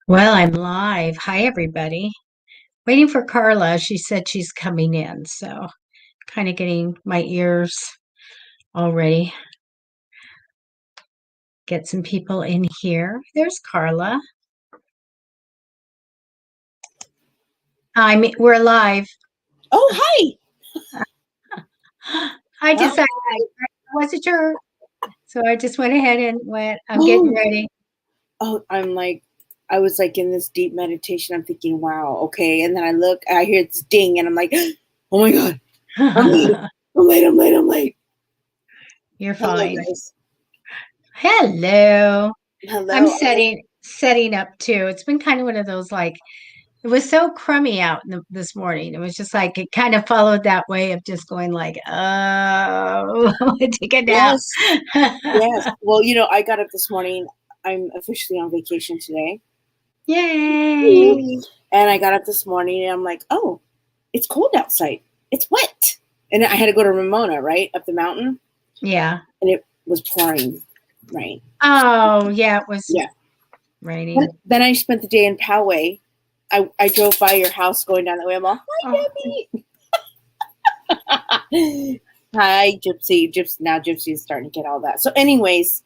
Well, I'm live. Hi, everybody. Waiting for Carla. She said she's coming in, so kind of getting my ears all ready. Get some people in here. There's Carla. We're live. Oh, hi. I Well, decided I wasn't sure, so I just went ahead and went. I'm getting oh, ready. I was like in this deep meditation. I'm thinking, wow, okay. And then I hear this ding, and I'm like, oh my God, I'm late. I'm late. You're Hello, fine. guys. Hello. I'm Hello. setting up too. It's been kind of one of those like it was so crummy out this morning. It was just like it kind of followed that way of just going like, oh, take a nap. Yes, yes. Well, I got up this morning. I'm officially on vacation today. Yay! And I got up this morning, and I'm like, oh, it's cold outside. It's wet. And I had to go to Ramona, right, up the mountain. Yeah. And it was pouring rain. Oh, yeah, it was Yeah. raining. Then I spent the day in Poway. I drove by your house going down that way. I'm all, hi, Debbie. Hi, Gypsy. Now Gypsy is starting to get all that. So anyways,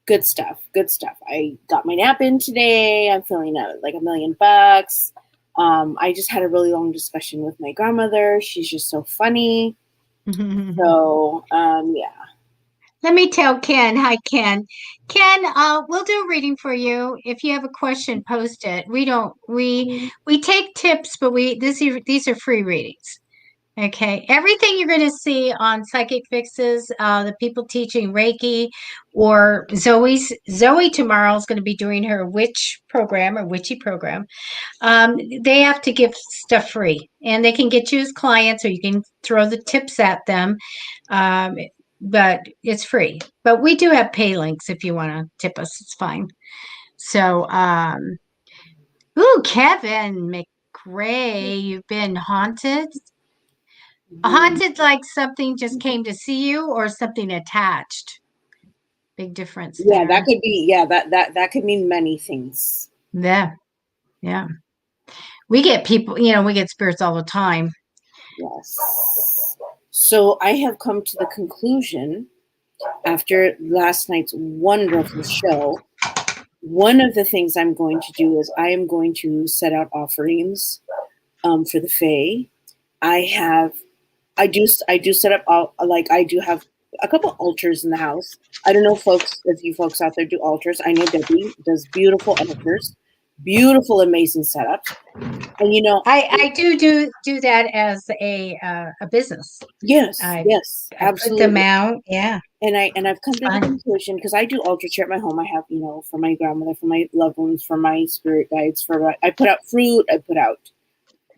good stuff. I got my nap in today. I'm feeling like $1,000,000. I just had a really long discussion with my grandmother. She's just so funny. So, yeah. Let me tell Ken. Hi, Ken. Ken, we'll do a reading for you. If you have a question, post it. We take tips, but these are free readings. Okay. Everything you're going to see on Psychic Fixes, the people teaching Reiki, or Zoe tomorrow is going to be doing her witch program or witchy program. They have to give stuff free, and they can get you as clients, or you can throw the tips at them. But it's free. But we do have pay links if you want to tip us. It's fine. So, ooh, Kevin McRae, you've been haunted. Haunted like something just came to see you or something attached. Big difference Yeah, there. that could be. Yeah, that could mean many things. Yeah. Yeah. We get people, we get spirits all the time. Yes. So I have come to the conclusion after last night's wonderful show. One of the things I'm going to do is I am going to set out offerings for the Fae. I do set up I do have a couple altars in the house. I don't know if you folks out there do altars. I know Debbie does beautiful altars, beautiful, amazing setups. And I do that as a business. yes, I yes, I put them absolutely. out. Yeah. And I've come It's to the fun. conclusion, because I do altar chair at my home. I have, for my grandmother, for my loved ones, for my spirit guides, I put out fruit, I put out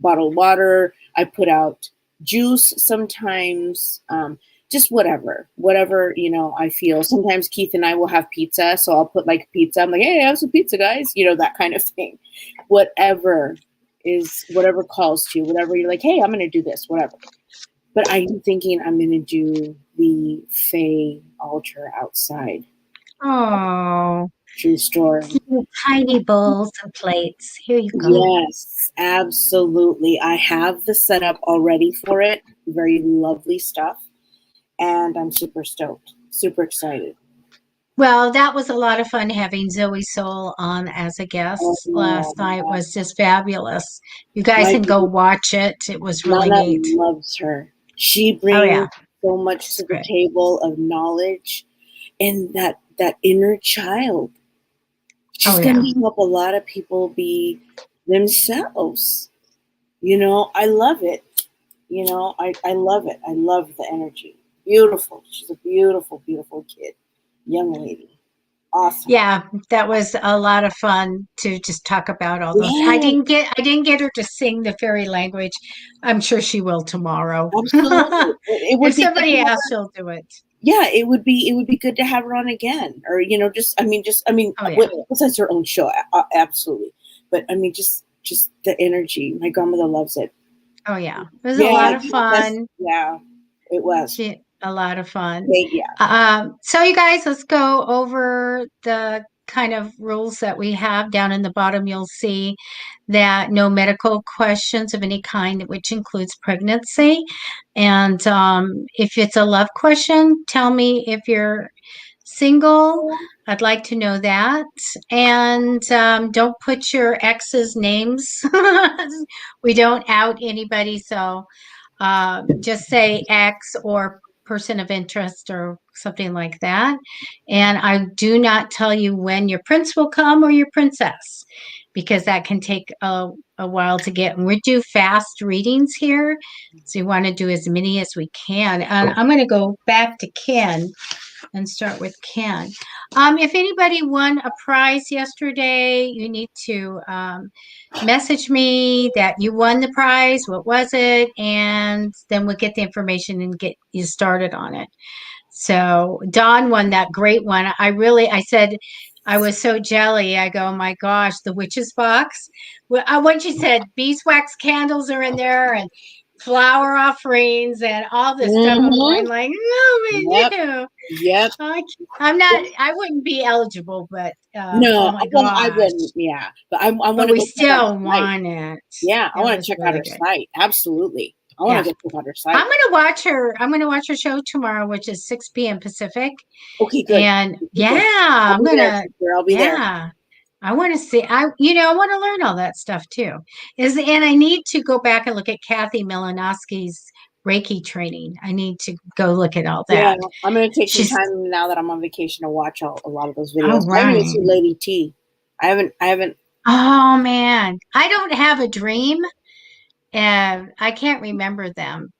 bottled water, I put out juice sometimes, just whatever, I feel. Sometimes Keith and I will have pizza, so I'll put like pizza. I'm like, hey, I have some pizza, guys, that kind of thing. Whatever calls to you, whatever you're like, hey, I'm going to do this, whatever. But I'm thinking I'm going to do the Fae altar outside. Oh, True story. tiny bowls and plates. Here you go. Yes, absolutely. I have the setup already for it. Very lovely stuff. And I'm super stoked, super excited. Well, that was a lot of fun having Zoe Soul on as a guest Oh, last night. Was just fabulous. You guys my can go watch it. It was really Nana neat. loves her. She Oh yeah, brings so much she's to the great. table of knowledge and that inner child. Oh She's yeah. going to help a lot of people be themselves. I love it. I love it. I love the energy. Beautiful. She's a beautiful, beautiful kid. Young lady. Awesome. Yeah, that was a lot of fun to just talk about all those. Yeah, I didn't get her to sing the fairy language. I'm sure she will tomorrow. absolutely. It would If be good somebody to have asks, her. she'll do it. Yeah, it would be good to have her on again. Or, Oh yeah. besides her own show, absolutely. But just the energy. My grandmother loves it. Oh yeah. It was a Yeah, lot of fun. yeah, it was. A lot of fun. Yeah. So you guys, let's go over the kind of rules that we have. Down in the bottom, you'll see that no medical questions of any kind, which includes pregnancy. And if it's a love question, tell me if you're single. I'd like to know that. And don't put your ex's names. We don't out anybody. So just say ex or person of interest or something like that. And I do not tell you when your prince will come or your princess, because that can take a while to get. And we do fast readings here. So we want to do as many as we can. And I'm going to go back to Ken and start with Ken. If anybody won a prize yesterday, you need to message me that you won the prize. What was it? And then we'll get the information and get you started on it. So Dawn won that great one. I said, I was so jelly. I go, oh my gosh, the witch's box. Well, when she said beeswax candles are in there and flower offerings and all this stuff, I'm going like, no, me too. Yep. I wouldn't be eligible, but no, oh my well, gosh. I wouldn't. Yeah, but I want But to. we still want it. Yeah, I want to was check really out her good. site. Absolutely, I want to check out her site. I'm gonna watch her show tomorrow, which is 6 p.m. Pacific. Okay, good. And Good. I'm gonna. I'll be there. I want to see. I want to learn all that stuff too. And I need to go back and look at Kathy Milanowski's Reiki training. I need to go look at all that. Yeah, I'm going to take some time now that I'm on vacation to watch a lot of those videos. Right. I haven't even seen Lady T. I haven't. Oh man, I don't have a dream, and I can't remember them.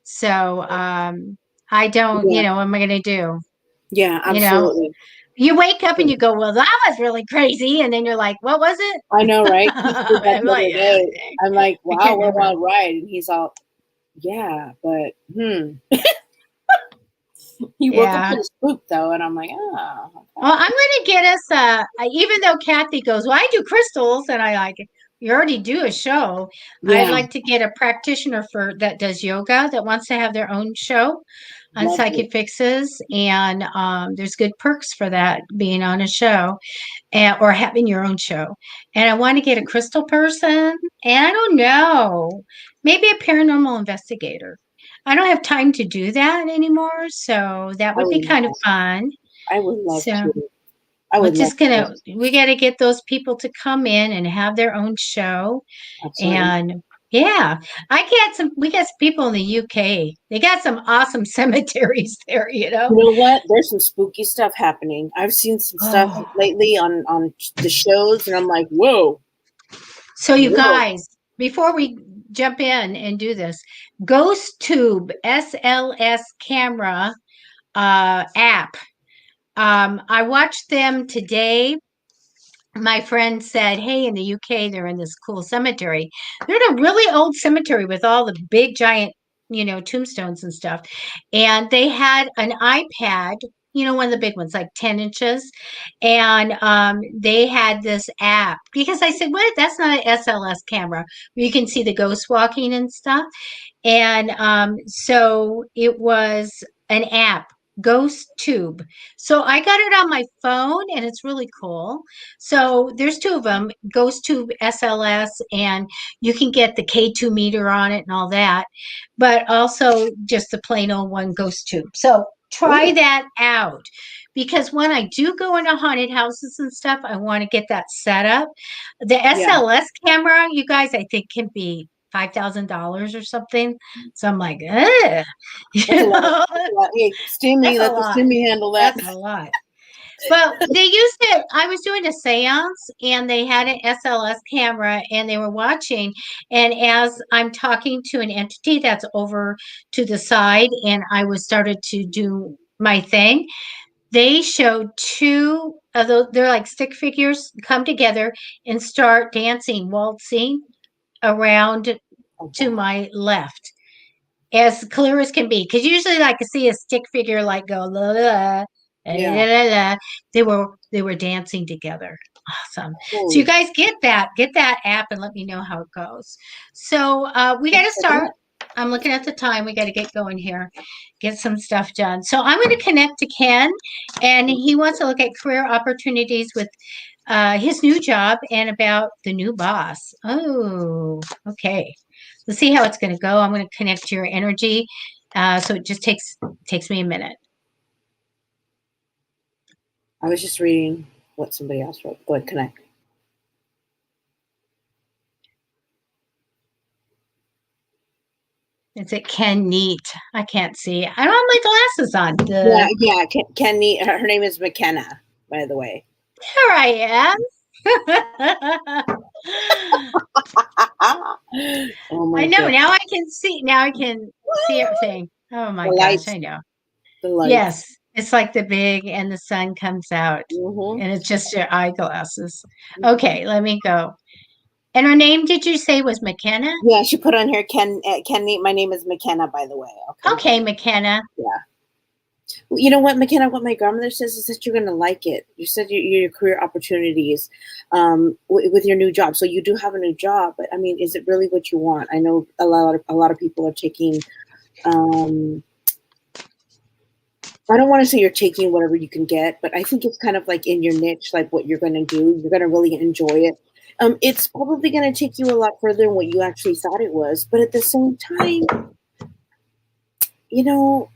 So I don't. Yeah. What am I going to do? Yeah, absolutely. You wake up and you go, well, that was really crazy. And then you're like, what was it? I know, right? I'm like, wow, we're all right. And he's all, yeah, but he woke up to the spook though. And I'm like, oh. Okay. Well, I'm going to get us, even though Kathy goes, well, I do crystals and I like it. You already do a show. Yeah. I'd like to get a practitioner that does yoga that wants to have their own show on Psychicfixes, and there's good perks for that, being on a show or having your own show. And I want to get a crystal person, and I don't know, maybe a paranormal investigator. I don't have time to do that anymore, so that would be kind of fun. I would love to. We got to get those people to come in and have their own show. Absolutely. And yeah, we got some people in the UK. They got some awesome cemeteries there, You know what? There's some spooky stuff happening. I've seen some stuff lately on the shows, and I'm like, whoa. So you guys, before we jump in and do this, GhostTube SLS camera app. I watched them today. My friend said, hey, in the UK, they're in this cool cemetery. They're in a really old cemetery with all the big, giant, tombstones and stuff. And they had an iPad, one of the big ones, like 10 inches. And they had this app, because I said, what? That's not an SLS camera. You can see the ghost walking and stuff. And so it was an app. GhostTube. So I got it on my phone, and it's really cool. So there's two of them, GhostTube SLS, and you can get the K2 meter on it and all that, but also just the plain old one, GhostTube. So try that out, because when I do go into haunted houses and stuff, I want to get that set up. The SLS camera, you guys, I think can be $5,000 or something. So I'm like, ugh. Hey, Stimmy, let the Stimmy handle that. That's a lot. Well, they used it. I was doing a seance, and they had an SLS camera, and they were watching. And as I'm talking to an entity that's over to the side, and I started to do my thing, they showed two of those. They're like stick figures come together and start dancing, waltzing around to my left, as clear as can be, because usually I can see a stick figure like go la, la, la, la, la. They were dancing together. Awesome. So you guys get that app and let me know how it goes. So we got to start. I'm looking at the time. We got to get going here, get some stuff done. So I'm going to connect to Ken, and he wants to look at career opportunities with his new job and about the new boss. Oh, okay. Let's see how it's going to go. I'm going to connect to your energy. So it just takes me a minute. I was just reading what somebody else wrote. Go ahead, connect. Is it Ken Neat? I can't see. I don't have my glasses on. Yeah. Kenny. Her name is McKenna, by the way. There I am. Oh my I know. God. Now I can see. Now I can see everything. Oh my The gosh, lights. I know. The lights. Yes, it's like the big and the sun comes out, Mm-hmm. and it's just your eyeglasses. Okay, let me go. And her name, did you say, was McKenna? Yeah, she put on here, Kenny. My name is McKenna, by the way. Okay, McKenna. Yeah. Well, you know what, McKenna? What my grandmother says is that you're going to like it. You said your career opportunities with your new job. So you do have a new job, but I mean, is it really what you want? I know a lot of people are taking. I don't want to say you're taking whatever you can get, but I think it's kind of like in your niche, like what you're going to do. You're going to really enjoy it. It's probably going to take you a lot further than what you actually thought it was. But at the same time, you know,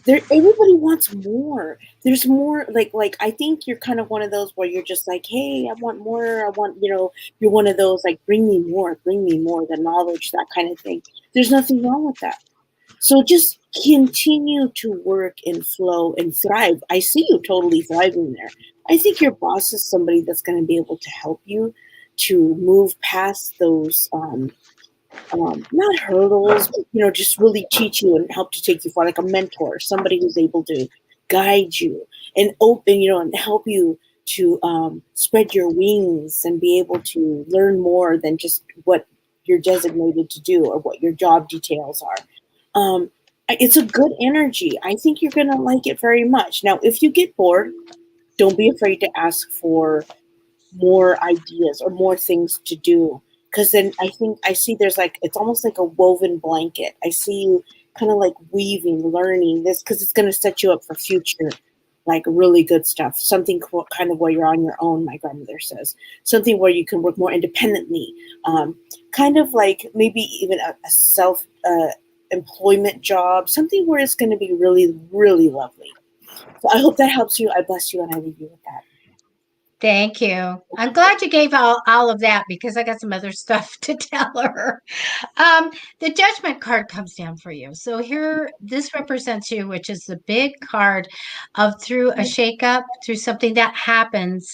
everybody wants more. There's more. Like I think you're kind of one of those where you're just like, hey, I want more. I want, you're one of those like, bring me more, the knowledge, that kind of thing. There's nothing wrong with that. So just continue to work and flow and thrive. I see you totally thriving there. I think your boss is somebody that's going to be able to help you to move past those, not hurdles, but, just really teach you and help to take you far, like a mentor, somebody who's able to guide you and open, and help you to spread your wings and be able to learn more than just what you're designated to do or what your job details are. It's a good energy. I think you're going to like it very much. Now, if you get bored, don't be afraid to ask for more ideas or more things to do. Because then I see there's it's almost like a woven blanket. I see you kind of like weaving, learning this, because it's going to set you up for future, like really good stuff. Something kind of where you're on your own, my grandmother says. Something where you can work more independently. Kind of like maybe even a self employment job, something where it's going to be really, really lovely. So I hope that helps you. I bless you, and I leave you with that. Thank you. I'm glad you gave all of that because I got some other stuff to tell her. The judgment card comes down for you. So here, this represents you, which is the big card of through a shakeup, through something that happens.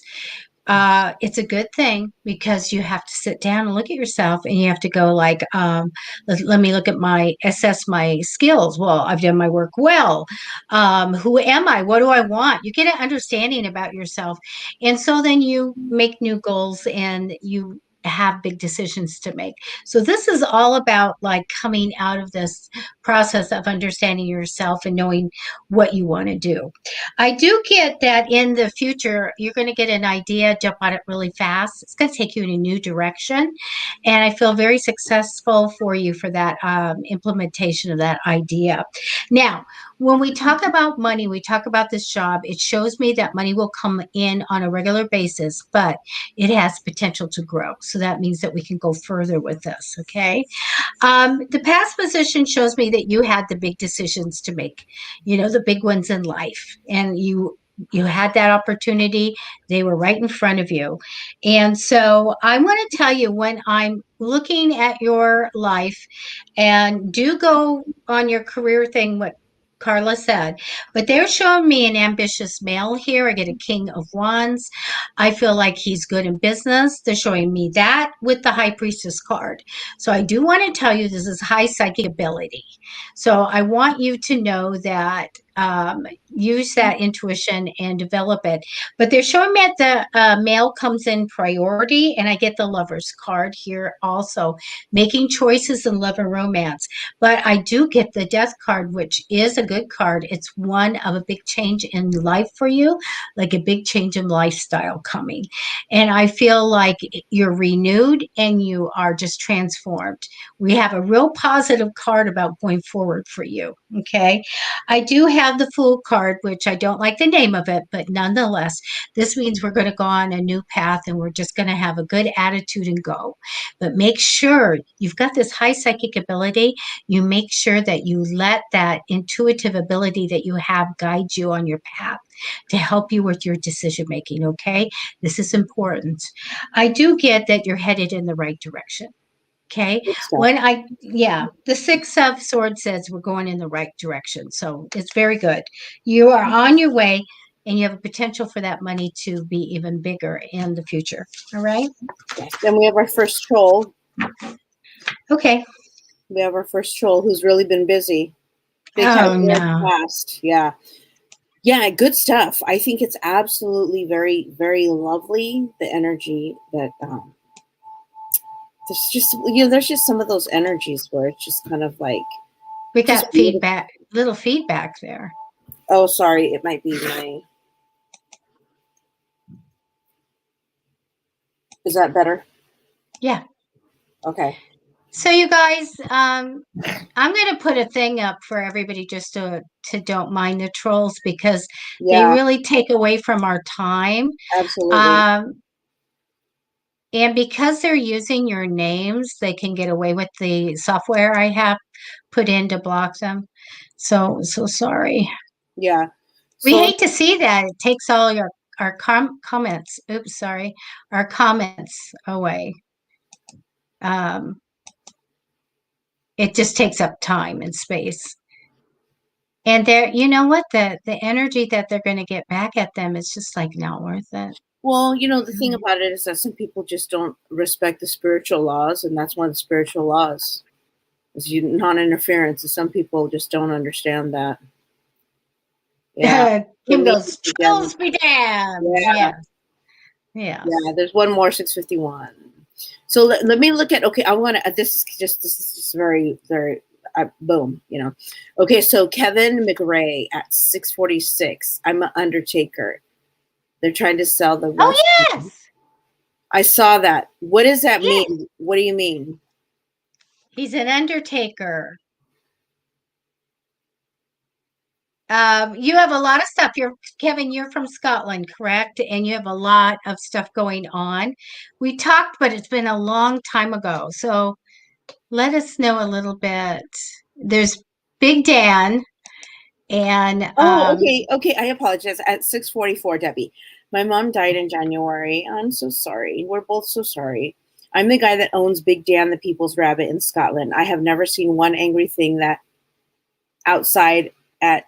It's a good thing because you have to sit down and look at yourself and you have to go like, let me assess my skills. Well, I've done my work well. Who am I? What do I want? You get an understanding about yourself. And so then you make new goals and you have big decisions to make. So this is all about like coming out of this process of understanding yourself and knowing what you want to do. I do get that in the future, you're going to get an idea, jump on it really fast. It's going to take you in a new direction. And I feel very successful for you for that implementation of that idea. Now, when we talk about money, we talk about this job, it shows me that money will come in on a regular basis, but it has potential to grow. So that means that we can go further with this, okay? The past position shows me that you had the big decisions to make, the big ones in life. And you had that opportunity. They were right in front of you. And so I want to tell you, when I'm looking at your life, and do go on your career thing, what Carla said, but they're showing me an ambitious male here. I get a King of Wands. I feel like he's good in business. They're showing me that with the High Priestess card. So I do want to tell you this is high psychic ability. So I want you to know that use that intuition and develop it. But they're showing me that the male comes in priority, and I get the Lover's card here also, making choices in love and romance. But I do get the Death card, which is a good card. It's one of a big change in life for you, like a big change in lifestyle coming. And I feel like you're renewed and you are just transformed. We have a real positive card about going forward for you. Okay. I do have the Fool card, which I don't like the name of it, but nonetheless, this means we're going to go on a new path and we're just going to have a good attitude and go. But make sure you've got this high psychic ability. You make sure that you let that intuitive ability that you have guide you on your path to help you with your decision making. Okay. This is important. I do get that you're headed in the right direction. Okay. Good stuff. The Six of Swords says we're going in the right direction. So it's very good. You are on your way and you have a potential for that money to be even bigger in the future. All right. Yes. Then we have our first troll. Okay. We have our first troll who's really been busy. Big Oh, time no. fast. Yeah. Yeah, good stuff. I think it's absolutely very, very lovely. The energy that there's just there's just some of those energies where it's just kind of like We just got feedback, little feedback there. oh, sorry, it might be my. Is that better? Yeah. Okay. So you guys, I'm going to put a thing up for everybody just to don't mind the trolls because they Yeah, really take away from our time. absolutely. And because they're using your names, they can get away with the software I have put in to block them. So sorry. Yeah. We So hate to see that. It takes all our comments. Oops, sorry. Our comments away. It just takes up time and space. And you know what? The energy that they're going to get back at them is just like not worth it. well, the thing about it is that some people just don't respect the spiritual laws, and that's one of the spiritual laws. Is non-interference. And some people just don't understand that. Yeah. Kim goes, trolls be damned. Yeah. Yeah. Yeah, there's one more 651. So let me look at, okay, I want to, this is just very, very, boom, Okay, so Kevin McRae at 646. I'm an undertaker. They're trying to sell the. Oh, yes. I saw that. What does that Yes. mean? What do you mean? He's an undertaker. You have a lot of stuff. Kevin, you're from Scotland, correct? And you have a lot of stuff going on. We talked, but it's been a long time ago. So let us know a little bit. There's Big Dan and Okay. I apologize. At 644, Debbie. My mom died in January. I'm so sorry. We're both so sorry. I'm the guy that owns Big Dan, the People's Rabbit in Scotland. I have never seen one angry thing that outside at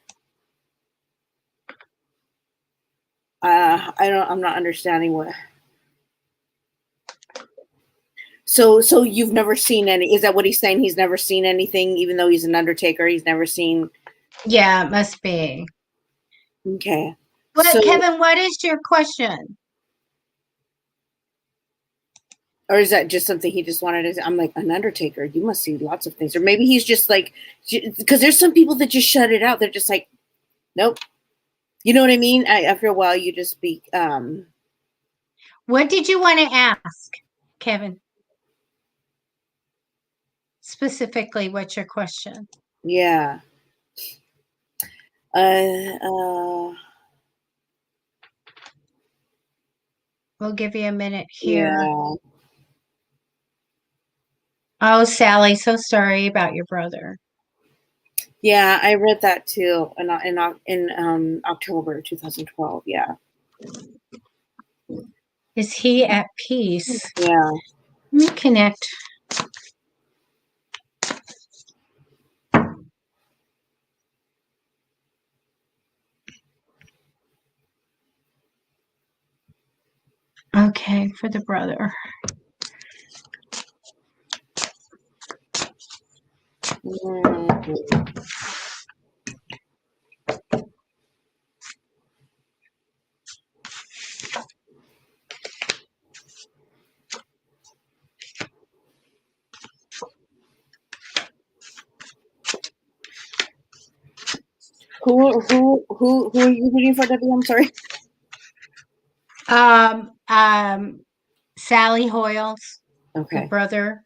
I'm not understanding what. So you've never seen any, is that what he's saying? He's never seen anything, even though he's an undertaker, he's never seen. Yeah, it must be. Okay. But Kevin, what is your question? Or is that just something he just wanted to? I'm like, an undertaker, you must see lots of things. Or maybe he's just like, because there's some people that just shut it out. They're just like, nope. You know what I mean? After a while, you just speak. What did you want to ask, Kevin? Specifically, what's your question? Yeah. We'll give you a minute here. Yeah. Oh, Sally, so sorry about your brother. Yeah, I read that too in October 2012. Yeah. Is he at peace? Yeah. Let me connect. Okay, for the brother. Who are you reading for, Debbie? I'm sorry. Sally Hoyle's, the Okay. brother.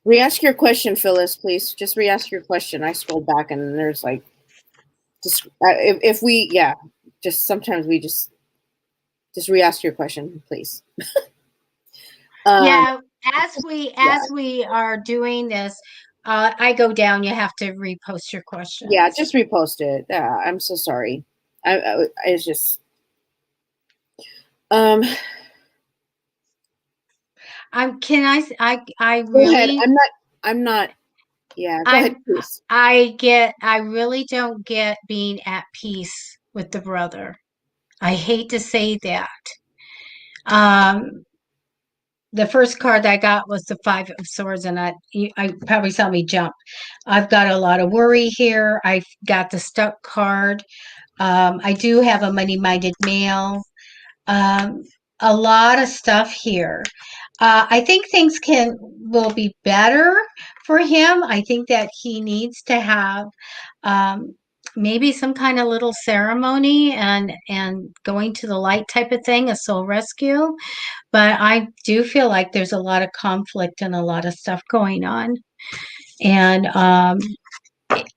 Re-ask your question, Phyllis, please. Just re-ask your question. I scrolled back and there's like, just if we, yeah, just sometimes we just re-ask your question, please. Yeah, as we are doing this, I go down. You have to repost your question. Yeah, just repost it. I'm so sorry. It's just I go ahead. really I'm not. Yeah, go ahead, please. I really don't get being at peace with the brother. I hate to say that. The first card I got was the Five of Swords, and I probably saw me jump. I've got a lot of worry here. I've got the stuck card. I do have a money-minded male. A lot of stuff here. I think things will be better for him. I think that he needs to have maybe some kind of little ceremony and going to the light type of thing, a soul rescue. But I do feel like there's a lot of conflict and a lot of stuff going on. And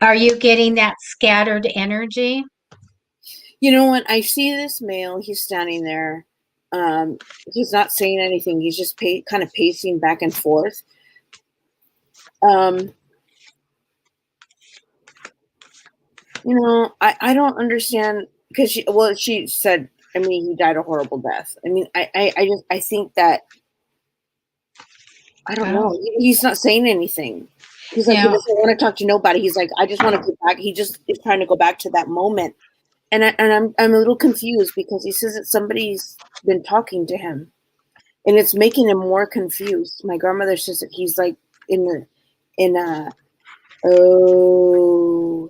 are you getting that scattered energy? You know what? I see this male. He's standing there. He's not saying anything. He's just kind of pacing back and forth. You know, I don't understand because she said, I mean, he died a horrible death. I mean, I think that, I don't know. He's not saying anything. He's like, he doesn't want to talk to nobody. He's like, I just want to go back. He just is trying to go back to that moment. And I'm a little confused because he says that somebody's been talking to him, and it's making him more confused. My grandmother says that he's like oh,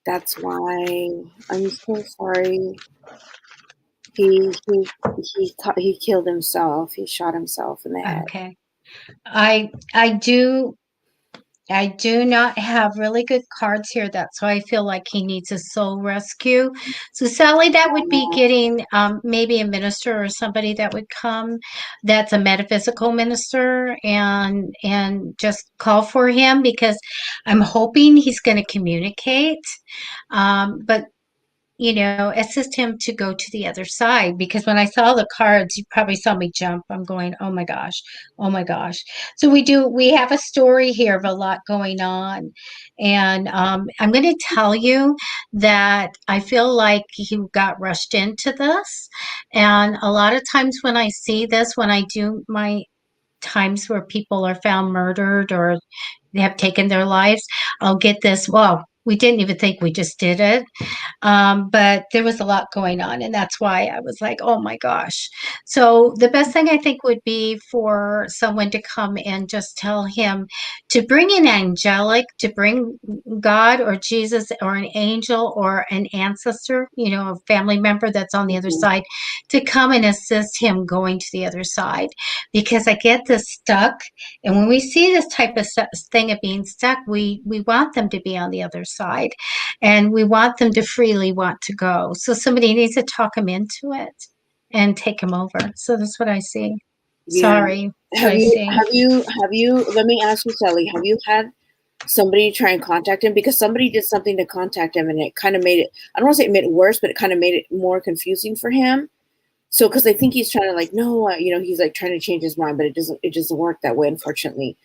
that's why. I'm so sorry. He killed himself. He shot himself in the head. Okay. I do not have really good cards here. That's why I feel like he needs a soul rescue. So Sally, that would be getting maybe a minister or somebody that would come that's a metaphysical minister and just call for him, because I'm hoping he's going to communicate. But assist him to go to the other side, because when I saw the cards, you probably saw me jump. I'm going, oh my gosh, oh my gosh. So we have a story here of a lot going on. And I'm going to tell you that I feel like he got rushed into this. And a lot of times when I see this, when I do my times where people are found murdered or they have taken their lives, I'll get this, well, we didn't even think, we just did it. But there was a lot going on, and that's why I was like, oh my gosh. So the best thing I think would be for someone to come and just tell him to bring an angelic, to bring God or Jesus or an angel or an ancestor, a family member that's on the other side, to come and assist him going to the other side. Because I get this stuck, and when we see this type of thing of being stuck, we want them to be on the other side, and we want them to freely want to go. So somebody needs to talk him into it and take him over. So that's what I see. Yeah. Sorry. Have you, let me ask you, Sally, have you had somebody try and contact him? Because somebody did something to contact him, and it kind of made it, I don't want to say it made it worse, but it kind of made it more confusing for him. So, because I think he's trying to he's like trying to change his mind, but it doesn't work that way, unfortunately.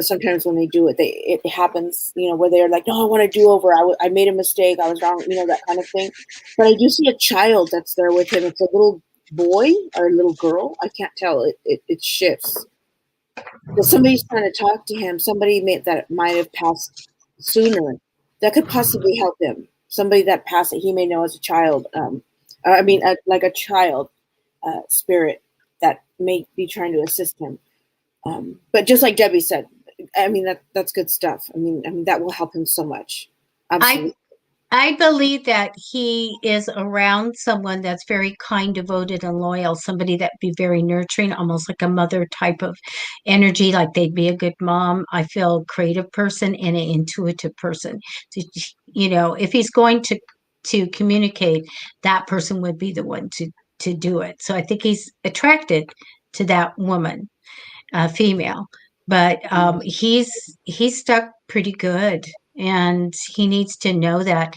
Sometimes when they do it, it happens, where they're like, no, I want to do over. I made a mistake. I was wrong, that kind of thing. But I do see a child that's there with him. It's a little boy or a little girl. I can't tell. It shifts. But somebody's trying to talk to him. Somebody that might have passed sooner that could possibly help him. Somebody that passed that he may know as a child. Like a child spirit that may be trying to assist him. But just like Debbie said, I mean, that's good stuff. I mean, that will help him so much. Absolutely. I believe that he is around someone that's very kind, devoted, and loyal, somebody that be very nurturing, almost like a mother type of energy, like they'd be a good mom. I feel a creative person and an intuitive person. If he's going to communicate, that person would be the one to do it. So I think he's attracted to that woman, female. But he's stuck pretty good. And he needs to know that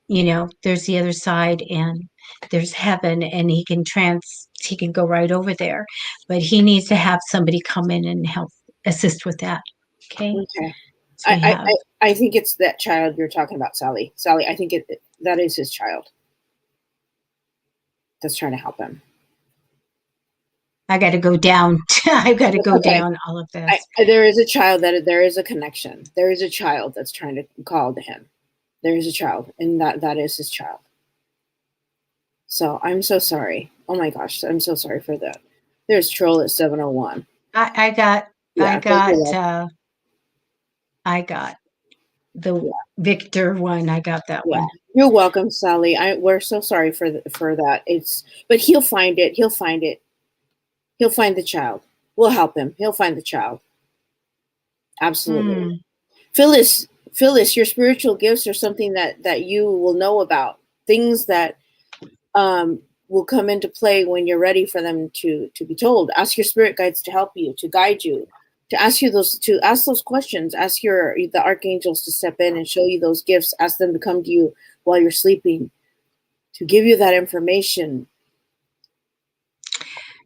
there's the other side and there's heaven and he can go right over there. But he needs to have somebody come in and help assist with that. Okay. Okay. So we have I think it's that child you're talking about, Sally. Sally, I think that is his child that's trying to help him. I got to go down. I've got to go Okay. down all of this. There is a child there is a connection. There is a child that's trying to call to him. There is a child, and that is his child. So I'm so sorry. Oh my gosh, I'm so sorry for that. There's troll at 701. I got the Victor one. I got that one. You're welcome, Sally. We're so sorry for that. But he'll find it. He'll find it. He'll find the child. We'll help him. He'll find the child. Absolutely. Phyllis, your spiritual gifts are something that you will know about. Things that will come into play when you're ready for them to be told. Ask your spirit guides to help you, to guide you, to ask those questions. Ask the archangels to step in and show you those gifts. Ask them to come to you while you're sleeping, to give you that information.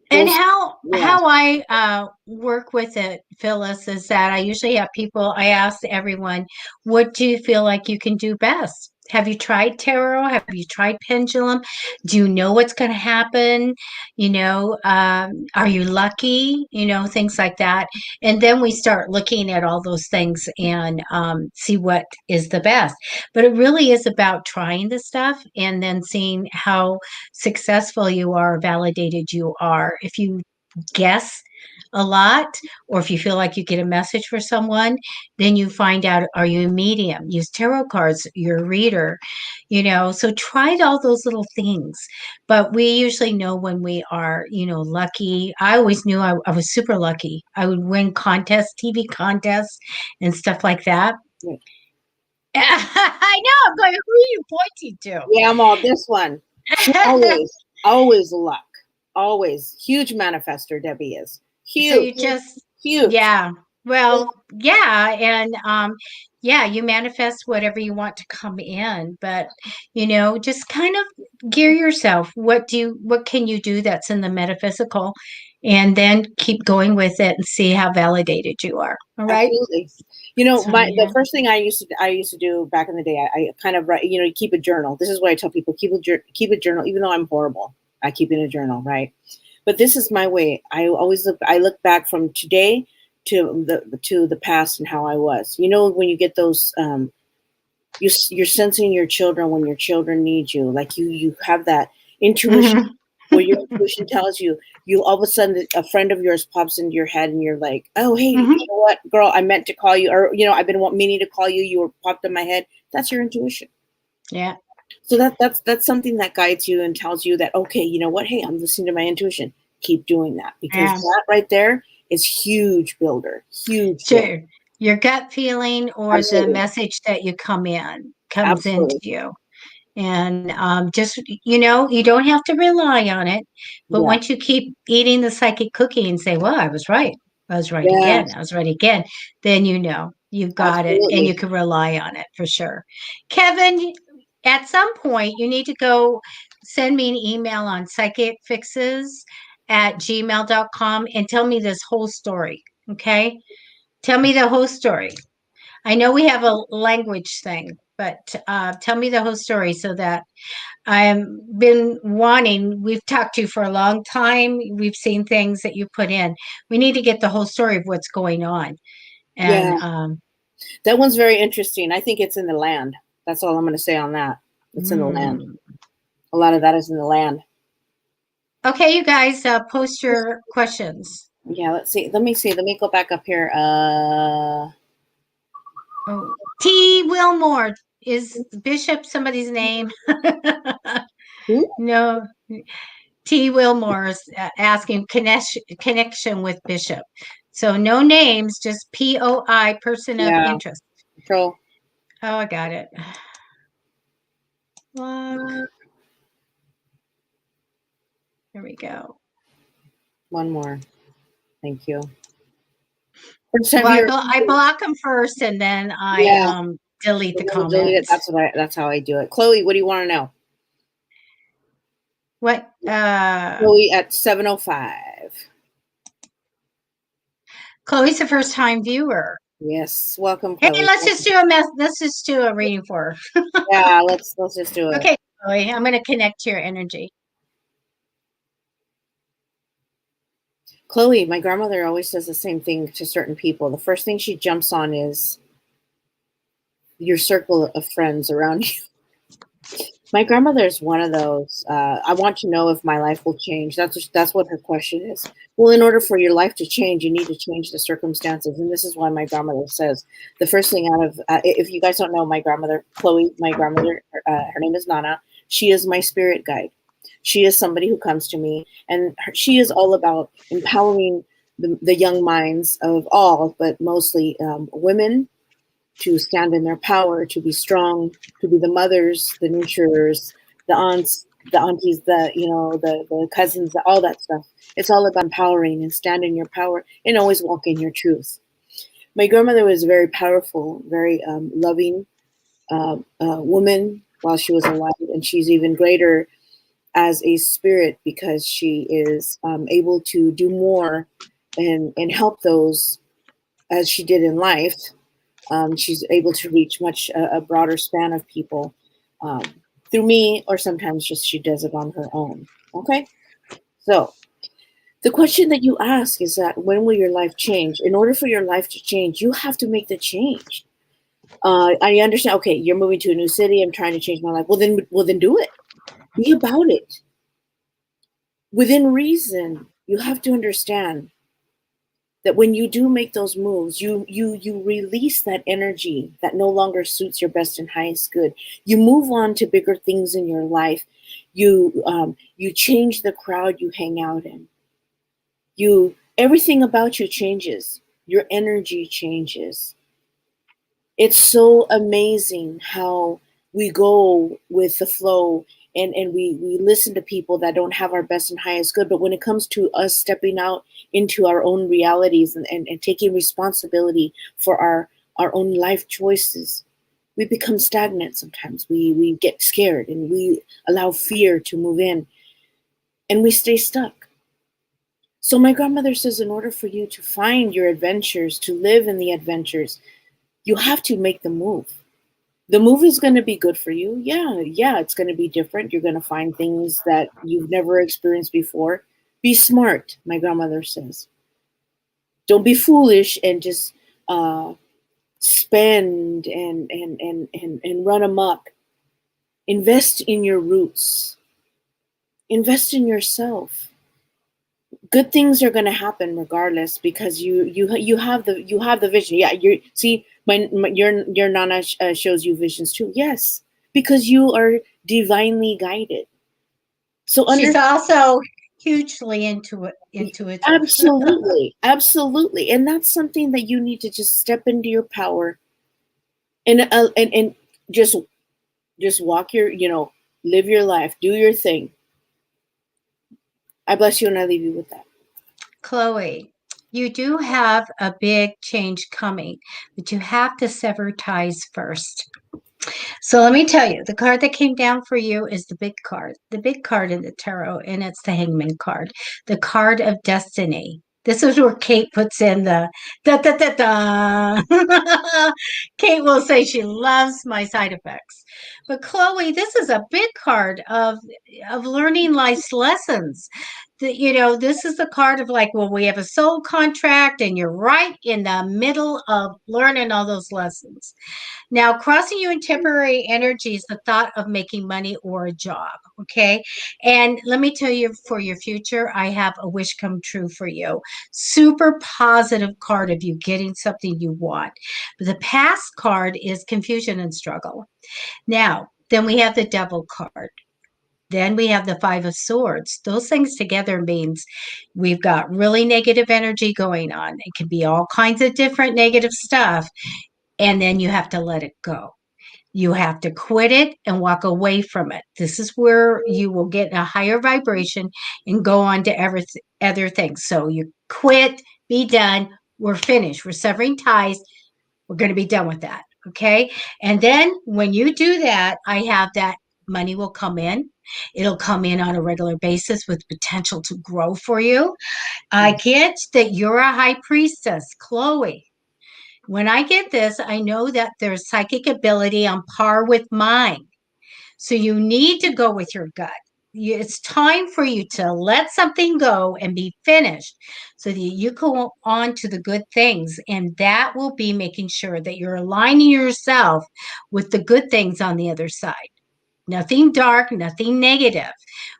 And how I work with it, Phyllis, is that I usually have people, I ask everyone, what do you feel like you can do best? Have you tried tarot? Have you tried pendulum? Do you know what's going to happen? Are you lucky? Things like that. And then we start looking at all those things and see what is the best. But it really is about trying the stuff and then seeing how successful you are, validated you are. If you guess a lot, or if you feel like you get a message for someone, then you find out, are you a medium? Use tarot cards, you're a reader, so try all those little things. But we usually know when we are, lucky. I always knew I was super lucky. I would win contests, TV contests, and stuff like that. Right. I know. I'm going, who are you pointing to? Yeah, I'm all this one. Always luck. Always. Huge manifester, Debbie is. Huge. So you just, huge. Yeah. Well, yeah. And you manifest whatever you want to come in, but just kind of gear yourself. What can you do that's in the metaphysical? And then keep going with it and see how validated you are. All right. Absolutely. The first thing I used to do back in the day, I kind of write, keep a journal. This is what I tell people, keep a journal, even though I'm horrible at keeping a journal, right? But this is my way. I look back from today to the past and how I was. When you get those, you're sensing your children when your children need you. Like you have that intuition where your intuition tells you all of a sudden a friend of yours pops into your head and you're like, oh, hey, you know what, girl, I meant to call you, or, I've been meaning to call you. You were popped in my head. That's your intuition. Yeah. So that's something that guides you and tells you that, okay, you know what? Hey, I'm listening to my intuition. Keep doing that, because that right there is huge builder. Huge. Sure. Builder. Your gut feeling or Absolutely. the message that you comes Absolutely. into you. And just, you don't have to rely on it. But once you keep eating the psychic cookie and say, well, I was right. I was right again. I was right again. Then you've got it and you can rely on it for sure. Kevin, at some point, you need to go send me an email on psychicfixes@gmail.com and tell me this whole story. Okay? Tell me the whole story. I know we have a language thing, but tell me the whole story so that I've been wanting. We've talked to you for a long time. We've seen things that you put in. We need to get the whole story of what's going on. And that one's very interesting. I think it's in the land. That's all I'm going to say on that. It's in the land. A lot of that is in the land. Okay, you guys, post your questions. Yeah, let's see. Let me see. Let me go back up here. T. Wilmore is Bishop somebody's name? Who? No. T. Wilmore is asking connection with Bishop. So no names, just POI, person of Yeah. interest. Control. Oh, I got it. Look. There we go. One more. Thank you. Well, I block them first, and then I delete the comments. Delete it. That's how I do it. Chloe, what do you want to know? What? Chloe at 7:05. Chloe's a first-time viewer. Yes, welcome, Chloe. Hey, let's just do a reading for her. Yeah, let's just do it. Okay, Chloe, I'm going to connect to your energy. Chloe, my grandmother always says the same thing to certain people. The first thing she jumps on is your circle of friends around you. My grandmother is one of those. I want to know if my life will change. That's what her question is. Well, in order for your life to change, you need to change the circumstances, and this is why my grandmother says the first thing out of. If you guys don't know my grandmother, Chloe, my grandmother, her name is Nana. She is my spirit guide. She is somebody who comes to me, and she is all about empowering the young minds of all, but mostly women, to stand in their power, to be strong, to be the mothers, the nurturers, the aunts, the aunties, the cousins, all that stuff. It's all about empowering and stand in your power and always walk in your truth. My grandmother was a very powerful, very loving woman while she was alive, and she's even greater as a spirit because she is able to do more and help those as she did in life. She's able to reach a broader span of people through me, or sometimes just she does it on her own. Okay? So the question that you ask is that when will your life change? In order for your life to change, you have to make the change. I understand, okay, you're moving to a new city, I'm trying to change my life. Well then do it. Be about it. Within reason, you have to understand that when you do make those moves, you release that energy that no longer suits your best and highest good. You move on to bigger things in your life. You change the crowd you hang out in. Everything about you changes. Your energy changes. It's so amazing how we go with the flow and we listen to people that don't have our best and highest good. But when it comes to us stepping out into our own realities and taking responsibility for our own life choices, we become stagnant sometimes. We get scared and we allow fear to move in and we stay stuck. So my grandmother says, in order for you to find your adventures, to live in the adventures, you have to make the move. The move is going to be good for you. Yeah, it's going to be different. You're going to find things that you've never experienced before. Be smart, my grandmother says. Don't be foolish and just spend and run amok. Invest in your roots. Invest in yourself. Good things are going to happen regardless because you have the vision. Yeah, your Nana shows you visions too. Yes, because you are divinely guided. So she's also hugely intuitive. Absolutely, and that's something that you need to just step into your power and just walk live your life, do your thing. I bless you and I leave you with that. Chloe, you do have a big change coming, but you have to sever ties first. So let me tell you, the card that came down for you is the big card in the tarot, and it's the Hangman card, the card of destiny. This is where Kate puts in the da da da da. Kate will say she loves my side effects. But Chloe, this is a big card of learning life's lessons. this is the card of like, well, we have a soul contract and you're right in the middle of learning all those lessons. Now, crossing you in temporary energy is the thought of making money or a job. Okay. And let me tell you, for your future, I have a wish come true for you. Super positive card of you getting something you want. But the past card is confusion and struggle. Now, then we have the devil card. Then we have the Five of Swords. Those things together means we've got really negative energy going on. It can be all kinds of different negative stuff. And then you have to let it go. You have to quit it and walk away from it. This is where you will get a higher vibration and go on to other things. So you quit, be done. We're finished. We're severing ties. We're going to be done with that. Okay. And then when you do that, I have that money will come in. It'll come in on a regular basis with potential to grow for you. I get that you're a high priestess, Chloe. When I get this, I know that there's psychic ability on par with mine. So you need to go with your gut. It's time for you to let something go and be finished so that you go on to the good things. And that will be making sure that you're aligning yourself with the good things on the other side. Nothing dark, nothing negative.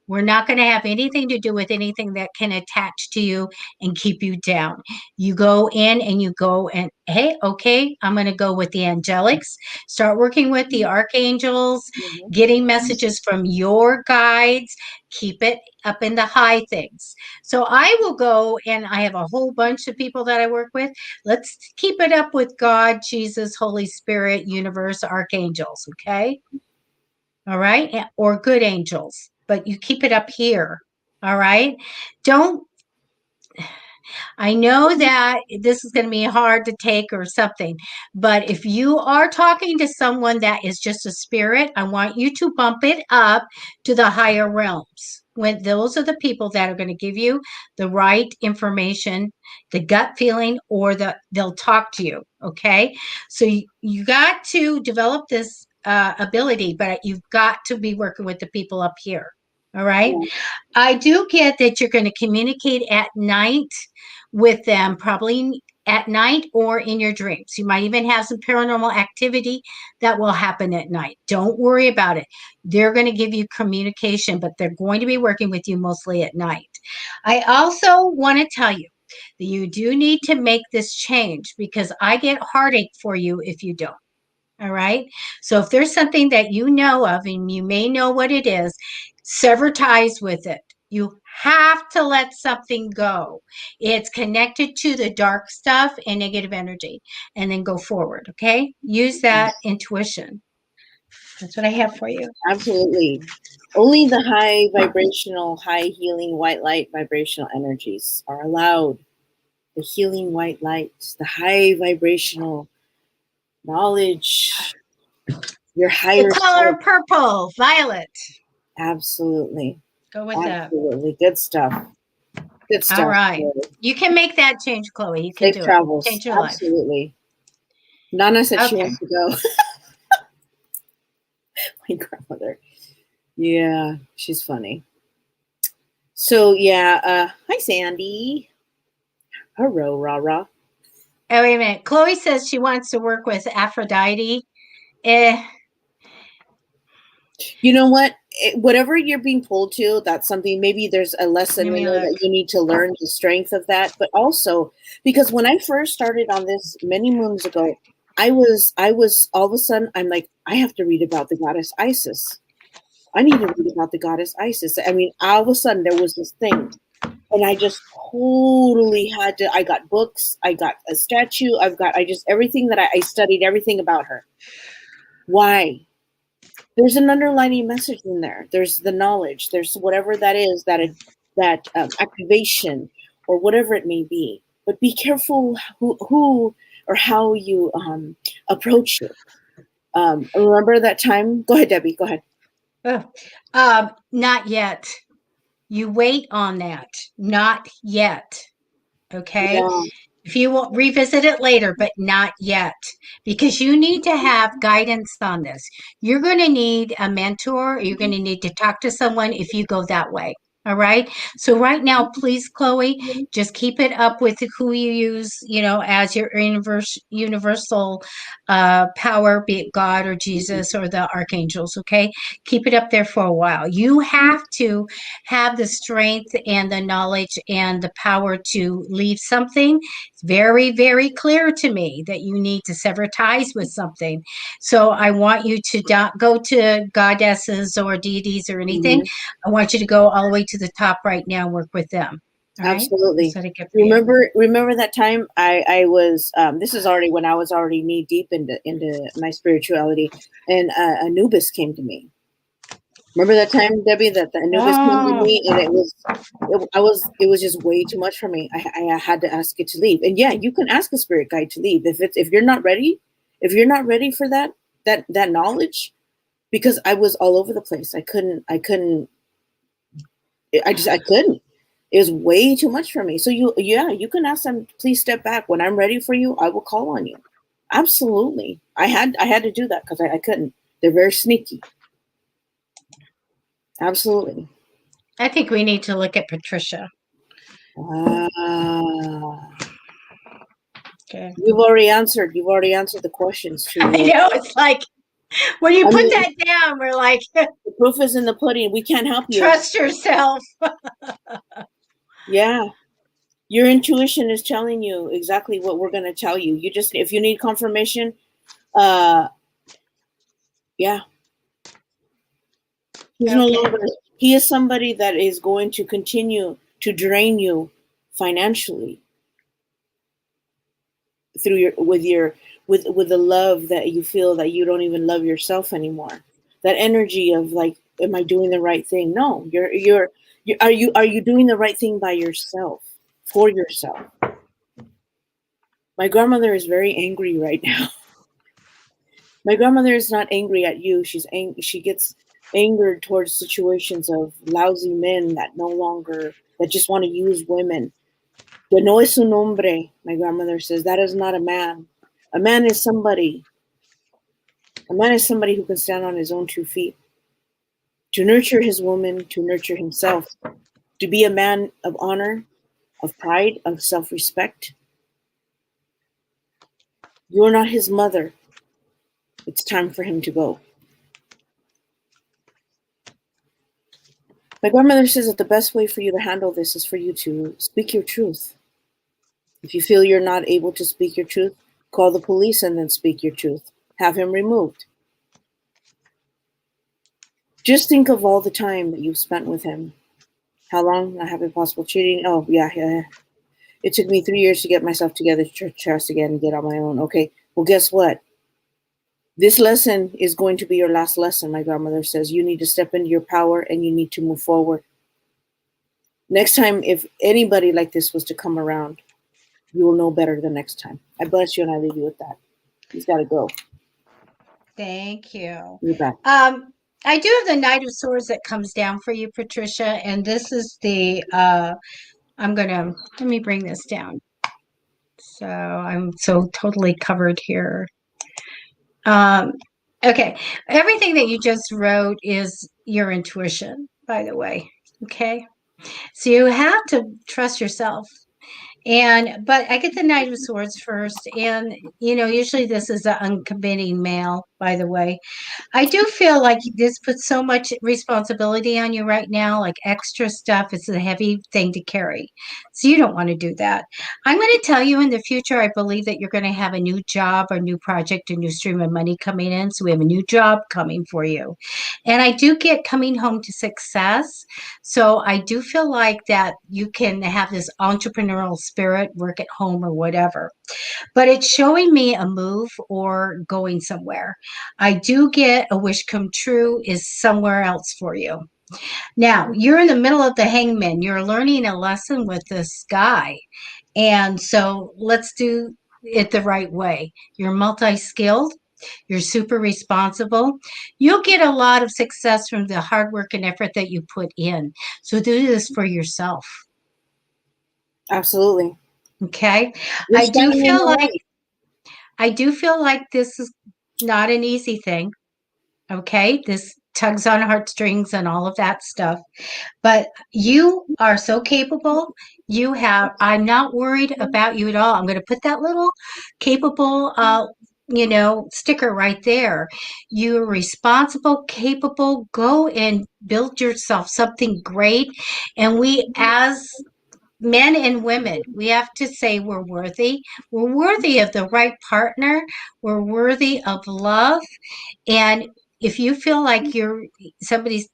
We're not going to have anything to do with anything that can attach to you and keep you down. You go in and you go and, hey, okay, I'm going to go with the angelics. Start working with the archangels, getting messages from your guides. Keep it up in the high things. So I will go, and I have a whole bunch of people that I work with. Let's keep it up with God, Jesus, Holy Spirit, universe, archangels, okay? All right. Or good angels, but you keep it up here. All right. I know that this is going to be hard to take or something, but if you are talking to someone that is just a spirit, I want you to bump it up to the higher realms. When those are the people that are going to give you the right information, the gut feeling, or they'll talk to you. Okay. So you got to develop this ability, but you've got to be working with the people up here. All right. Yeah. I do get that you're going to communicate at night with them, probably at night or in your dreams. You might even have some paranormal activity that will happen at night. Don't worry about it. They're going to give you communication, but they're going to be working with you mostly at night. I also want to tell you that you do need to make this change because I get heartache for you if you don't. All right. So if there's something that you know of and you may know what it is, sever ties with it. You have to let something go. It's connected to the dark stuff and negative energy, and then go forward. Okay. Use that intuition. That's what I have for you. Absolutely. Only the high vibrational, high healing white light vibrational energies are allowed. The healing white light, the high vibrational knowledge, your higher The color self. purple, violet. Absolutely. Go with that. Absolutely. Good stuff. Good stuff. All right. Really. You can make that change, Chloe. You can Safe do travels. it. Change your life. Absolutely. Nana said she Okay. wants to go. My grandmother. Yeah, she's funny. So yeah, hi Sandy. Hello, rah. Oh, wait a minute. Chloe says she wants to work with Aphrodite. You know what? Whatever you're being pulled to, that's something. Maybe there's a lesson Let in me there look. that you need to learn the strength of that. But also, because when I first started on this many moons ago, I was all of a sudden I'm like, I have to read about the goddess Isis. I need to read about the goddess Isis. I mean, all of a sudden there was this thing, and I just totally had to. I got books, I got a statue, I just everything that I studied everything about her. Why? There's an underlying message in there. There's the knowledge. There's whatever that is, that activation or whatever it may be. But be careful who or how you approach it. Remember that time? Go ahead, Debbie. Go ahead. Not yet. You wait on that. Not yet. Okay. Yeah. If you will revisit it later, but not yet, because you need to have guidance on this. You're going to need a mentor. You're going to need to talk to someone if you go that way. All right. So right now, please, Chloe, just keep it up with who you use, as your universal power, be it God or Jesus or the archangels. Okay. Keep it up there for a while. You have to have the strength and the knowledge and the power to leave something. It's very, very clear to me that you need to sever ties with something. So I want you to not go to goddesses or deities or anything. Mhm. I want you to go all the way to the top right now and work with them. All right. Absolutely. Instead of get for you. Remember that time I was this is already when I was already knee deep into my spirituality, and Anubis came to me. Remember that time, Debbie, that the Anubis came to Oh, me, and it was just way too much for me. I had to ask it to leave. And yeah, you can ask a spirit guide to leave if you're not ready, for that knowledge, because I was all over the place. I couldn't. I couldn't. It was way too much for me. So you can ask them, please step back. When I'm ready for you, I will call on you. Absolutely. I had to do that because I couldn't. They're very sneaky. Absolutely. I think we need to look at Patricia. Okay. You've already answered the questions too. I know, it's like when you put that down, we're like, the proof is in the pudding. We can't help you. trust yourself. Yeah. Your intuition is telling you exactly what we're going to tell you. You just, if you need confirmation, yeah. He's no longer, he is somebody that is going to continue to drain you financially through with the love that you feel that you don't even love yourself anymore. That energy of like, am I doing the right thing? No, are you doing the right thing by yourself, for yourself? My grandmother is very angry right now. My grandmother is not angry at you. She gets angered towards situations of lousy men that just want to use women. Que no es un hombre, my grandmother says. That is not a man. A man is somebody. A man is somebody who can stand on his own 2 feet. To nurture his woman, to nurture himself. To be a man of honor, of pride, of self-respect. You're not his mother. It's time for him to go. My grandmother says that the best way for you to handle this is for you to speak your truth. If you feel you're not able to speak your truth, call the police and then speak your truth. Have him removed. Just think of all the time that you've spent with him. How long? I have impossible cheating. Oh, yeah. It took me 3 years to get myself together to trust again and get on my own. Okay, well, guess what? This lesson is going to be your last lesson, my grandmother says. You need to step into your power and you need to move forward. Next time, if anybody like this was to come around, you will know better the next time. I bless you and I leave you with that. He's got to go. Thank you. You're back. I do have the Knight of Swords that comes down for you, Patricia, and this is the, let me bring this down. So I'm so totally covered here. Okay. Everything that you just wrote is your intuition, by the way. Okay. So you have to trust yourself. But I get the Knight of Swords first. And, usually this is an uncommitting male, by the way. I do feel like this puts so much responsibility on you right now, like extra stuff. It's a heavy thing to carry. So you don't want to do that. I'm going to tell you in the future, I believe that you're going to have a new job, a new project, a new stream of money coming in. So we have a new job coming for you. And I do get coming home to success. So I do feel like that you can have this entrepreneurial spirit, work at home or whatever. But it's showing me a move or going somewhere. I do get a wish come true is somewhere else for you. Now, you're in the middle of the hangman. You're learning a lesson with this guy. And so let's do it the right way. You're multi-skilled. You're super responsible. You'll get a lot of success from the hard work and effort that you put in. So do this for yourself. Absolutely. Okay. You're I do standing in feel the like light. this is not an easy thing. Okay. This tugs on heartstrings and all of that stuff. But you are so capable. I'm not worried about you at all. I'm going to put that little capable, sticker right there. You're responsible, capable. Go and build yourself something great. And we, as men and women, we have to say we're worthy. We're worthy of the right partner. We're worthy of love. And if you feel like somebody's,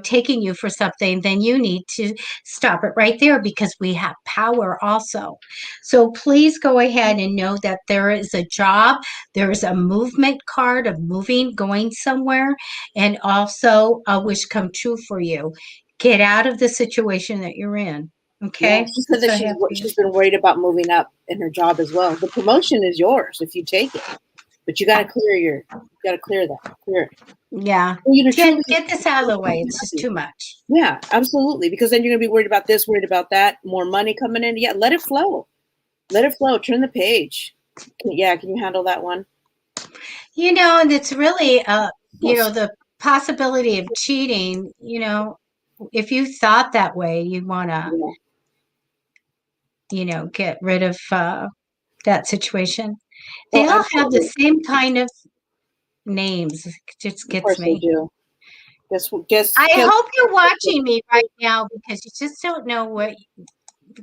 taking you for something, then you need to stop it right there because we have power also. So please go ahead and know that there is a job, there is a movement card of moving, going somewhere, and also a wish come true for you. Get out of the situation that you're in. Yeah, Okay. she said that she's been worried about moving up in her job as well. The promotion is yours if you take it, but you got to clear it. Yeah. For you to truly Get this out of the way. It's just too much. Yeah, absolutely. Because then you're gonna be worried about this, worried about that, more money coming in. Yeah, let it flow. Let it flow. Turn the page. Can you handle that one? And it's really, the possibility of cheating, if you thought that way, you want to, get rid of that situation. They all have the same kind of names. It just Of gets course they me. do. I hope you're watching me right now because you just don't know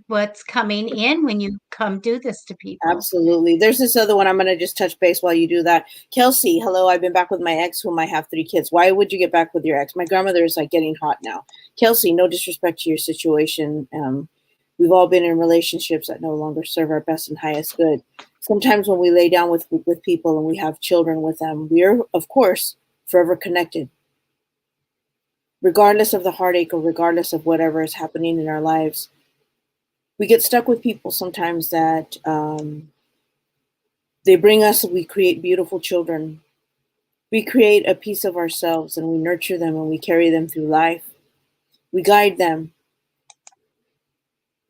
what's coming in when you come do this to people. Absolutely. There's this other one. I'm going to just touch base while you do that. Kelsey, hello. I've been back with my ex, whom I have 3 kids. Why would you get back with your ex? My grandmother is like getting hot now. Kelsey, no disrespect to your situation. We've all been in relationships that no longer serve our best and highest good. Sometimes when we lay down with people and we have children with them, we are, of course, forever connected. Regardless of the heartache or regardless of whatever is happening in our lives, we get stuck with people sometimes that they bring us, we create beautiful children. We create a piece of ourselves and we nurture them and we carry them through life. We guide them.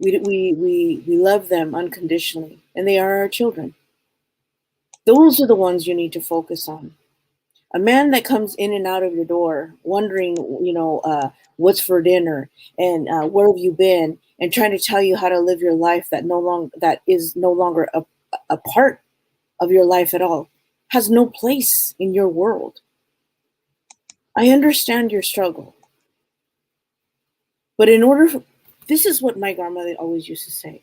We love them unconditionally, and they are our children. Those are the ones you need to focus on. A man that comes in and out of your door wondering, what's for dinner and where have you been, and trying to tell you how to live your life that is no longer a part of your life at all, has no place in your world. I understand your struggle. But this is what my grandmother always used to say.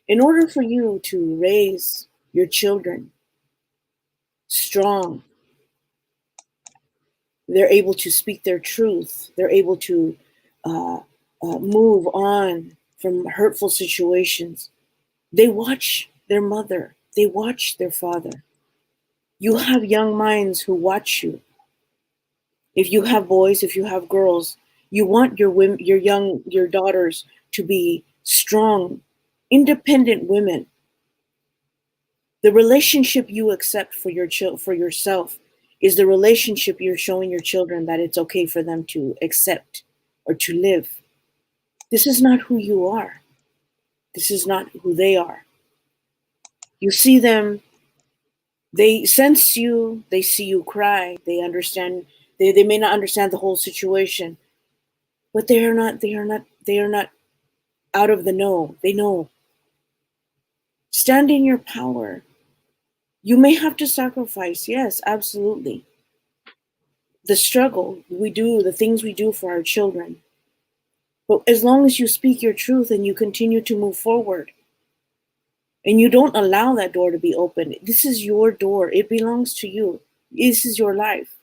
In order for you to raise your children strong, they're able to speak their truth, they're able to move on from hurtful situations. They watch their mother, they watch their father. You have young minds who watch you. If you have boys, if you have girls, you want your daughters to be strong, independent women. The relationship you accept for yourself is the relationship you're showing your children that it's okay for them to accept or to live. This is not who you are. This is not who they are. You see them, they sense you, they see you cry, they understand, they may not understand the whole situation, but they are not out of the know. They know. Stand in your power. You may have to sacrifice, yes, absolutely. The struggle we do, the things we do for our children. But as long as you speak your truth and you continue to move forward, and you don't allow that door to be open, this is your door. It belongs to you. This is your life.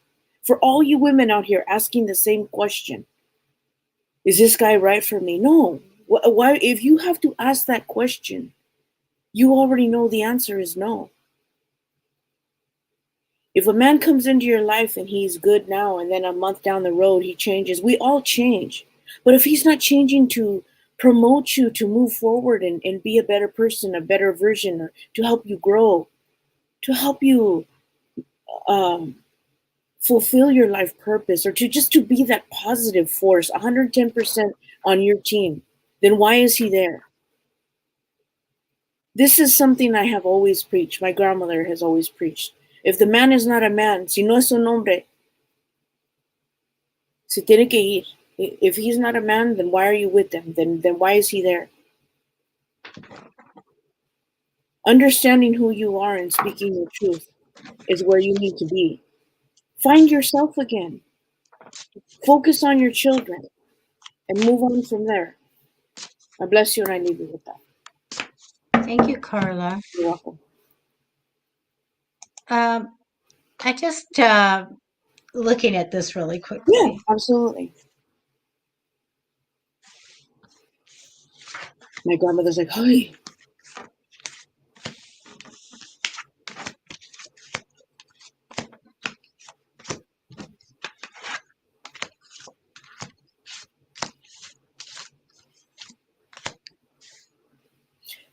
For all you women out here asking the same question, is this guy right for me? No. Why? If you have to ask that question, you already know the answer is no. If a man comes into your life and he's good now and then a month down the road he changes, we all change. But if he's not changing to promote you to move forward and be a better person, a better version, or to help you grow, to help you fulfill your life purpose, or to be that positive force, 110% on your team, then why is he there? This is something I have always preached. My grandmother has always preached. If the man is not a man, si no es un hombre, Se tiene que ir. If he's not a man, then why are you with them? Then why is he there? Understanding who you are and speaking your truth is where you need to be. Find yourself again. Focus on your children and move on from there. I bless you and I leave you with that. Thank you, Carla. You're welcome. I just looking at this really quickly. Yeah, absolutely. My grandmother's like, hi.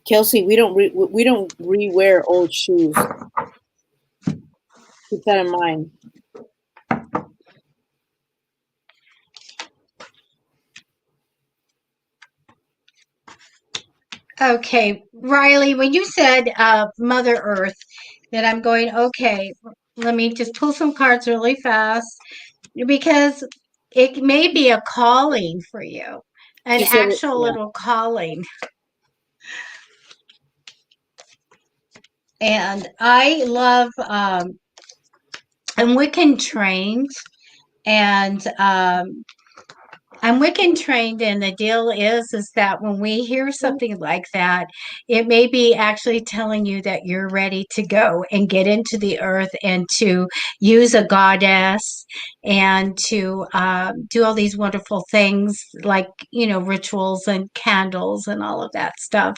Kelsey, we don't re-wear old shoes. Keep that in mind. Okay, Riley, when you said Mother Earth, that I'm going, okay, let me just pull some cards really fast because it may be a calling for you, an She said it, actual yeah. little calling. And I love, I'm Wiccan trained, and I'm Wiccan trained, and the deal is that when we hear something like that, it may be actually telling you that you're ready to go and get into the earth and to use a goddess and to do all these wonderful things like, rituals and candles and all of that stuff,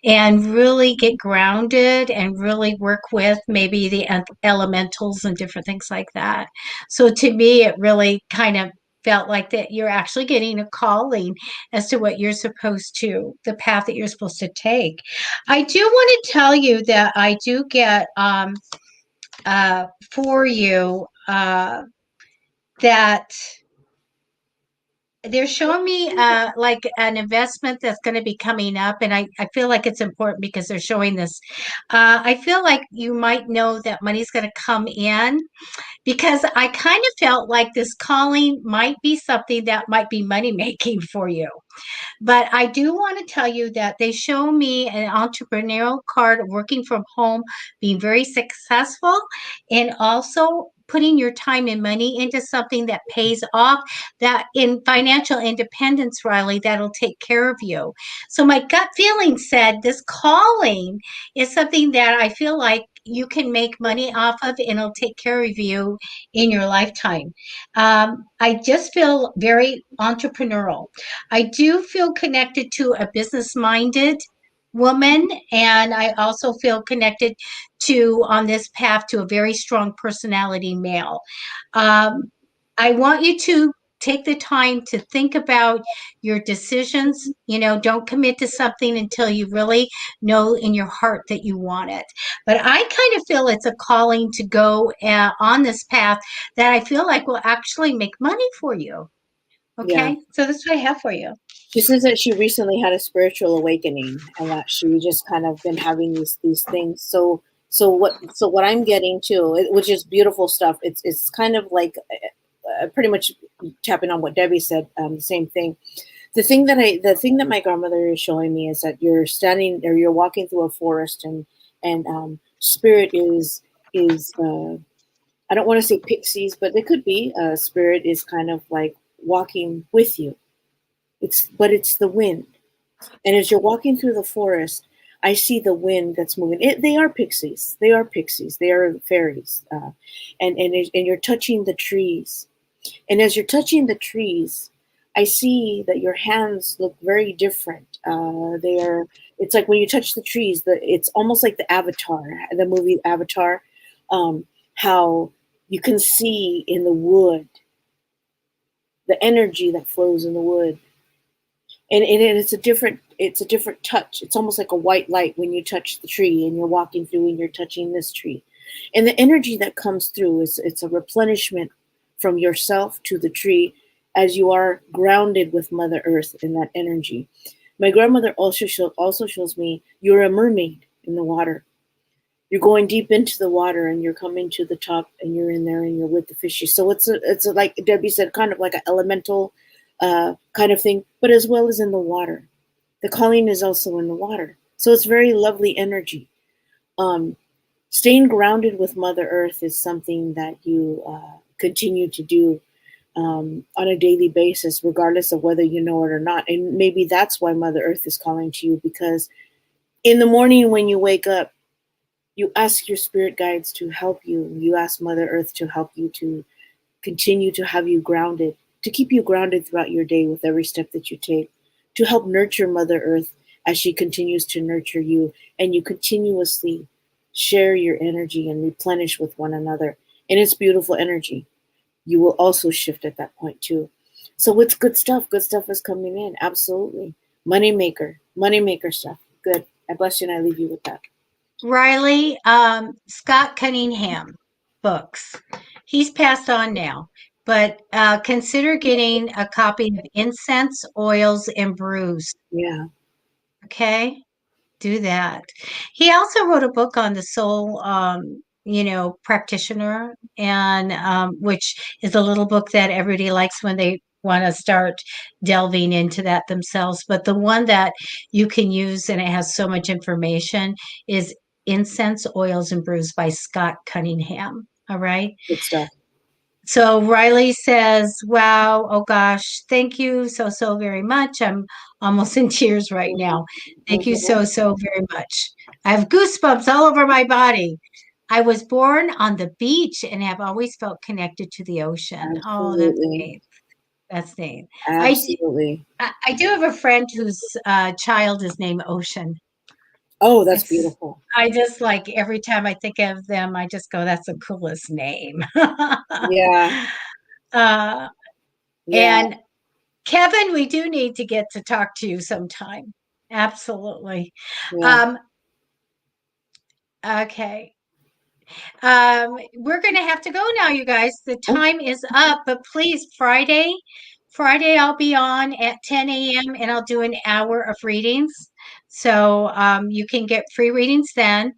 and really get grounded and really work with maybe the elementals and different things like that. So to me, it really kind of felt like that you're actually getting a calling as to what you're supposed to, the path that you're supposed to take. I do want to tell you that I do get for you that they're showing me like an investment that's going to be coming up, and I feel like it's important because they're showing this. I feel like you might know that money's going to come in, because I kind of felt like this calling might be something that might be money making for you. But I do want to tell you that they show me an entrepreneurial card, working from home, being very successful, and also putting your time and money into something that pays off, that in financial independence, Riley, that'll take care of you. So my gut feeling said this calling is something that I feel like you can make money off of, and it'll take care of you in your lifetime. I just feel very entrepreneurial. I do feel connected to a business minded woman, and I also feel connected to, on this path, to a very strong personality male. Um, I want you to take the time to think about your decisions. Don't commit to something until you really know in your heart that you want it. But I kind of feel it's a calling to go on this path that I feel like will actually make money for you. Yeah. Okay, so that's what I have for you. She says that she recently had a spiritual awakening and that she just kind of been having these things. So what I'm getting to, which is beautiful stuff. It's kind of like pretty much tapping on what Debbie said. The same thing. The thing that my grandmother is showing me is that you're standing or you're walking through a forest, and spirit is I don't want to say pixies, but it could be spirit is kind of like walking with you. It's the wind. And as you're walking through the forest, I see the wind that's moving. They are pixies. They are pixies. They are fairies. And you're touching the trees. And as you're touching the trees, I see that your hands look very different. It's like when you touch the trees, it's almost like the Avatar, the movie Avatar, how you can see in the wood, the energy that flows in the wood. And it's a different touch. It's almost like a white light when you touch the tree and you're walking through and you're touching this tree. And the energy that comes through it's a replenishment from yourself to the tree as you are grounded with Mother Earth in that energy. My grandmother also shows me you're a mermaid in the water. you're going deep into the water and you're coming to the top and you're in there and you're with the fishes. So it's like Debbie said, kind of like an elemental kind of thing, but as well as in the water. The calling is also in the water. So it's very lovely energy. Staying grounded with Mother Earth is something that you continue to do on a daily basis, regardless of whether you know it or not. And maybe that's why Mother Earth is calling to you, because in the morning when you wake up, you ask your spirit guides to help you. You ask Mother Earth to help you, to continue to have you grounded, to keep you grounded throughout your day with every step that you take, to help nurture Mother Earth as she continues to nurture you, and you continuously share your energy and replenish with one another. And it's beautiful energy. You will also shift at that point too. So it's good stuff. Good stuff is coming in. Absolutely. Moneymaker stuff. Good. I bless you and I leave you with that. Riley, Scott Cunningham books. He's passed on now, but consider getting a copy of Incense, Oils, and Brews. Yeah. Okay, do that. He also wrote a book on the soul, practitioner, and which is a little book that everybody likes when they want to start delving into that themselves. But the one that you can use, and it has so much information, is Incense, Oils, and Brews by Scott Cunningham. All right. Good stuff. So Riley says, wow, oh gosh, thank you so very much. I'm almost in tears right now. Thank you so very much. I have goosebumps all over my body. I was born on the beach and have always felt connected to the ocean. Absolutely. Oh, that's neat. That's neat. Absolutely. I do have a friend whose child is named Ocean. Oh, that's beautiful. I just like every time I think of them, I just go, that's the coolest name. Yeah. Yeah. And Kevin, we do need to get to talk to you sometime. Absolutely. Yeah. Okay. We're going to have to go now, you guys. The time is up, but please, Friday, I'll be on at 10 a.m. and I'll do an hour of readings. So you can get free readings then.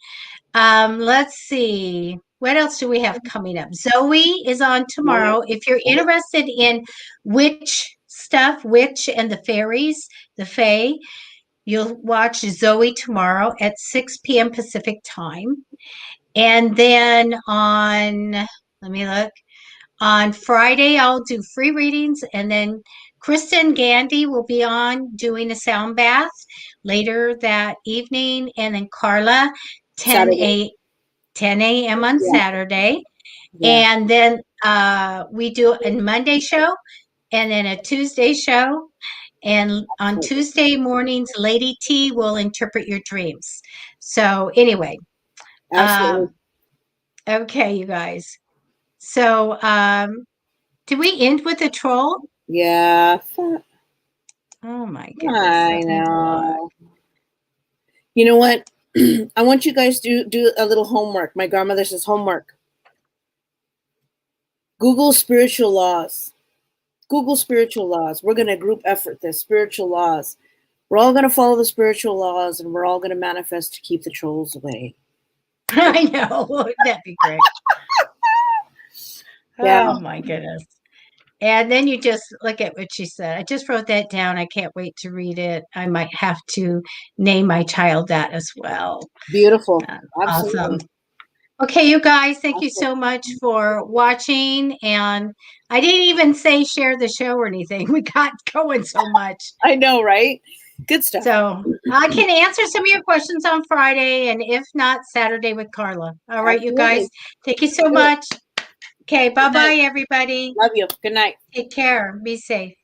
Let's see. What else do we have coming up? Zoe is on tomorrow. If you're interested in witch stuff, witch and the fairies, the fae, you'll watch Zoe tomorrow at 6 p.m. Pacific time. And then let me look. On Friday, I'll do free readings. And then Kristen Gandy will be on doing a sound bath later that evening. And then Carla, 10 a.m. on Saturday. Yeah. And then we do a Monday show and then a Tuesday show. And on Tuesday mornings, Lady T will interpret your dreams. So anyway. Absolutely. Okay, you guys. So did we end with a troll? Yeah. Oh my goodness. I know. You know what? I want you guys to do a little homework. My grandmother says homework. Google spiritual laws. Google spiritual laws. We're going to group effort this. Spiritual laws. We're all going to follow the spiritual laws and we're all going to manifest to keep the trolls away. I know. That'd be great. Yeah. Oh my goodness. And then you just look at what she said. I just wrote that down. I can't wait to read it. I might have to name my child that as well. Beautiful. Awesome. Okay, you guys, thank you so much for watching. And I didn't even say share the show or anything. We got going so much. I know, right? Good stuff. So I can answer some of your questions on Friday, and if not, Saturday with Carla. All right, you guys. Thank you so much. Okay, bye-bye, everybody. Love you. Good night. Take care. Be safe.